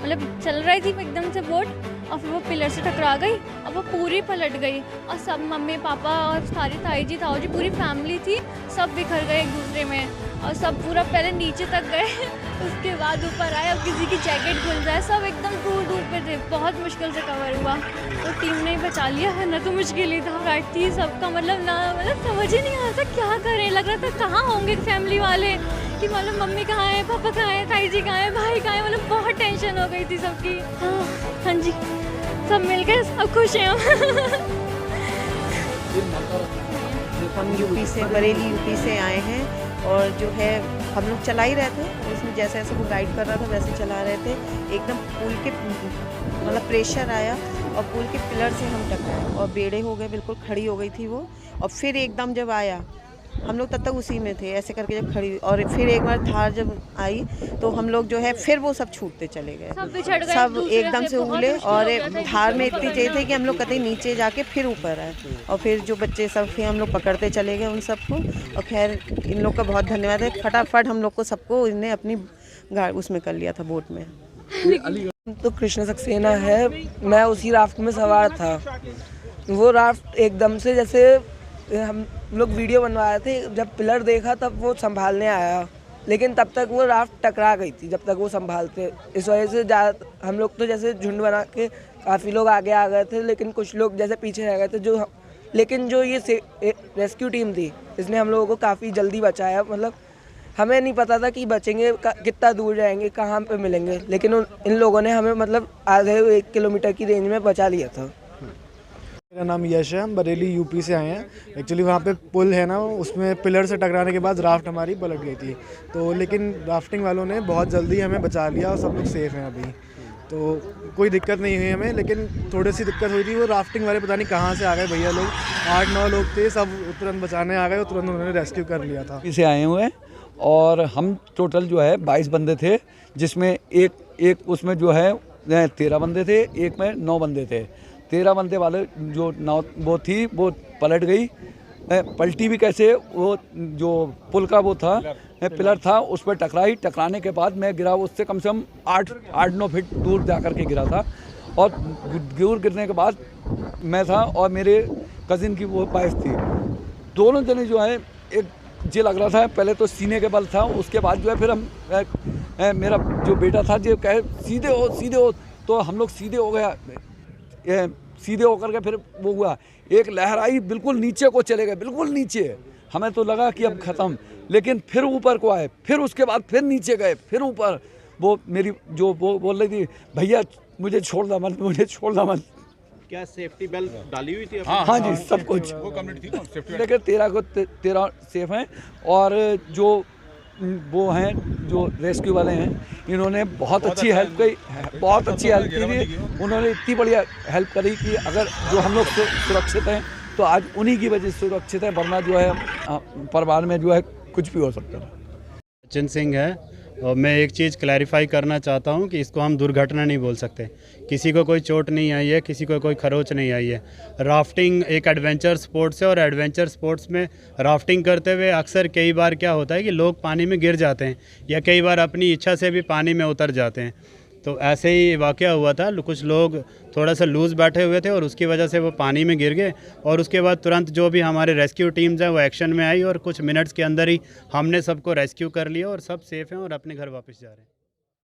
मतलब चल रही थी एकदम से बोट और फिर वो पिलर से टकरा गई और वो पूरी पलट गई और सब मम्मी पापा और सारी ताई जी ताऊ जी पूरी फैमिली थी, सब बिखर गए एक दूसरे में और सब पूरा पहले नीचे तक गए उसके बाद ऊपर आए। अब किसी की जैकेट खुल जाए, सब एकदम दूर दूर पे थे, बहुत मुश्किल से कवर हुआ। तो टीम ने ही बचा लिया, वरना तो मुश्किल ही था। राइट थी सबका, मतलब समझ ही नहीं आता क्या करें। लग रहा था कहाँ होंगे फैमिली वाले, कि मतलब मम्मी कहाँ है, पापा कहाँ है, ताई जी कहाँ है, भाई कहाँ है, मतलब बहुत टेंशन हो गई थी सबकी। हाँ जी, सब मिल गए, सब खुश हैं हम यूपी से, बरेली यूपी से आए हैं और जो है हम लोग चला ही रहे थे, उसमें जैसे जैसे वो गाइड कर रहा था वैसे चला रहे थे। एकदम पुल के मतलब प्रेशर आया और पुल के पिलर से हम टकराए और बेड़े हो गए, बिल्कुल खड़ी हो गई थी वो। और फिर एकदम जब आया, हम लोग तब तक उसी में थे, ऐसे करके जब खड़ी, और फिर एक बार थार जब आई तो हम लोग जो है फिर वो सब छूटते चले गए, सब एकदम से उगले। और धार में इतनी तेज थे कि हम लोग कहीं नीचे जाके फिर ऊपर आए और फिर जो बच्चे सब थे हम लोग पकड़ते चले गए उन सबको। और खैर इन लोग का बहुत धन्यवाद है, फटाफट हम लोग को सबको इन्हें अपनी उसमें कर लिया था, बोट में। तो कृष्ण सक्सेना है, मैं उसी राफ्ट में सवार था। वो राफ्ट एकदम से, जैसे हम लोग वीडियो बनवा रहे थे, जब पिलर देखा तब वो संभालने आया, लेकिन तब तक वो राफ्ट टकरा गई थी जब तक वो संभालते। इस वजह से ज़्यादा हम लोग तो जैसे झुंड बना के काफ़ी लोग आगे आ गए थे, लेकिन कुछ लोग जैसे पीछे रह गए थे। लेकिन जो ये रेस्क्यू टीम थी, इसने हम लोगों को काफ़ी जल्दी बचाया। मतलब हमें नहीं पता था कि बचेंगे, कितना दूर जाएंगे, कहाँ पे मिलेंगे, लेकिन इन लोगों ने हमें मतलब आधे 1 किलोमीटर की रेंज में बचा लिया था। मेरा नाम यश है, हम बरेली यूपी से आए हैं। एक्चुअली वहाँ पे पुल है ना, उसमें पिलर से टकराने के बाद राफ्ट हमारी पलट गई थी, तो लेकिन राफ्टिंग वालों ने बहुत जल्दी हमें बचा लिया और सब लोग सेफ़ हैं अभी, तो कोई दिक्कत नहीं हुई हमें। लेकिन थोड़ी सी दिक्कत हुई थी, वो राफ्टिंग वाले पता नहीं कहाँ से आ गए भैया लोग, 8-9 लोग थे, सब तुरंत बचाने आ गए और तुरंत उन्होंने रेस्क्यू कर लिया था। इसे आए हुए हैं और हम टोटल जो है 22 बंदे थे, जिसमें एक उसमें जो है 13 बंदे थे, एक में 9 बंदे थे। 13 बंदे वाले जो नाव वो थी वो पलट गई, पलटी भी कैसे, वो जो पुल का वो था पिलर था उस पर टकराने के बाद मैं गिरा, उससे कम से कम 8-9 फीट दूर जा कर के गिरा था। और दूर गिरने के बाद मैं था और मेरे कज़िन की वो वाइफ थी, दोनों जने जो है, एक ये लग रहा था पहले तो सीने के बल था, उसके बाद जो है फिर हम मेरा जो बेटा था जो कहे सीधे हो, तो हम लोग सीधे हो गया, सीधे होकर के फिर वो हुआ, एक लहर आई, बिल्कुल नीचे को चले गए, बिल्कुल नीचे। हमें तो लगा कि अब ख़त्म, लेकिन फिर ऊपर को आए, फिर उसके बाद फिर नीचे गए, फिर ऊपर। वो मेरी जो वो बोल रही थी, भैया मुझे छोड़ना मत। क्या सेफ्टी बेल्ट डाली हुई थी? हाँ जी, सब कुछ वो कम्युनिटी थी, सेफ्टी लेकर 13 सेफ हैं। और जो वो हैं जो रेस्क्यू वाले हैं, इन्होंने बहुत अच्छी हेल्प की, बहुत अच्छी हेल्प की थी। उन्होंने इतनी बढ़िया हेल्प करी कि अगर जो हम लोग सुरक्षित हैं तो आज उन्हीं की वजह से सुरक्षित है, वरना जो है परिवार में जो है कुछ भी हो सकता है। सचिन सिंह है और मैं एक चीज़ क्लैरिफाई करना चाहता हूं कि इसको हम दुर्घटना नहीं बोल सकते। किसी को कोई चोट नहीं आई है, किसी को कोई खरोच नहीं आई है। राफ्टिंग एक एडवेंचर स्पोर्ट्स है और एडवेंचर स्पोर्ट्स में राफ्टिंग करते हुए अक्सर कई बार क्या होता है कि लोग पानी में गिर जाते हैं या कई बार अपनी इच्छा से भी पानी में उतर जाते हैं। तो ऐसे ही वाक़या हुआ था, कुछ लोग थोड़ा सा लूज़ बैठे हुए थे और उसकी वजह से वो पानी में गिर गए और उसके बाद तुरंत जो भी हमारे रेस्क्यू टीम्स हैं वो एक्शन में आई और कुछ मिनट्स के अंदर ही हमने सबको रेस्क्यू कर लिया और सब सेफ़ हैं और अपने घर वापस जा रहे हैं।